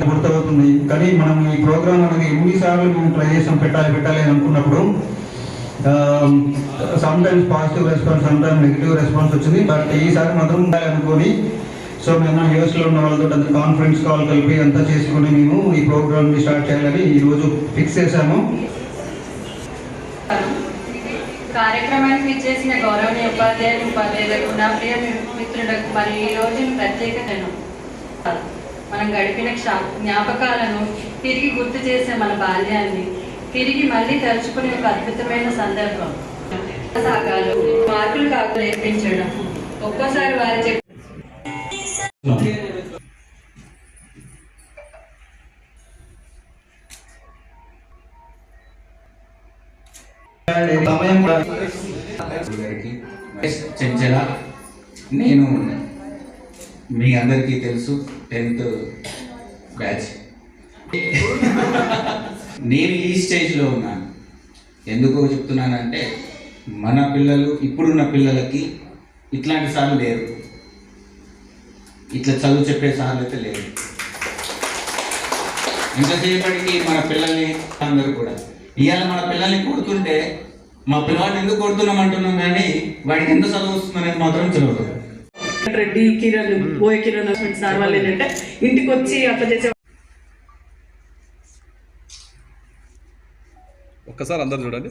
గుర్తవుతుంది. కానీ మనం ఈ ప్రోగ్రామ్ అనేది ఎన్నిసార్లు మేము ట్రై చేసాం పెట్టాలి అని అనుకున్నప్పుడు some times positive response, some times negative response వచ్చింది. బట్ ఈసారి మాత్రం ఉండాలి అనుకొని సో మేము యూఎస్లో ఉన్న వాళ్ళతో అంత కాన్ఫరెన్స్ కాల్ కలిపి అంతా చేసుకుని మేము ఈ ప్రోగ్రామ్ని స్టార్ట్ చేయాలని ఈరోజు ఫిక్స్ చేశాము. కార్యక్రమానికి ఇచ్చేసిన గౌరవనీయ ఉపాధ్యాయులకు నా ప్రియ మిత్రులకు మరి ఈ రోజు ప్రత్యేకతను మనం గడిపిన జ్ఞాపకాలను తిరిగి గుర్తు చేసే మన బాల్యాన్ని తిరిగి మళ్ళీ తలుచుకునే ఒక అద్భుతమైన సందర్భం. సాగాలు మార్కులు కాకు నేర్పించడం ఒక్కోసారి వారి చెంచల నేను మీ అందరికీ తెలుసు 10th బ్యాచ్. నేను ఈ స్టేజ్లో ఉన్నాను. ఎందుకో చెప్తున్నానంటే మన పిల్లలు ఇప్పుడున్న పిల్లలకి ఇట్లాంటి సార్లు లేరు, ఇట్లా చదువు చెప్పే సార్లు అయితే లేరు. ఇంతసేపటికి మన పిల్లల్ని అందరూ కూడా ఇవాళ మన పిల్లల్ని కొడుతుంటే మా పిల్లవాడిని ఎందుకు కొడుతున్నాం అంటున్నాం, కానీ వాడికి ఎంత చదువు వస్తుందనేది మాత్రం తెలియదు. రెడ్డి కిరణ్ ఓఏ కిరణ్ సార్ వాళ్ళు ఏంటంటే ఇంటికి వచ్చి అట్లా చేసే ఒక్కసారి అందరు చూడండి.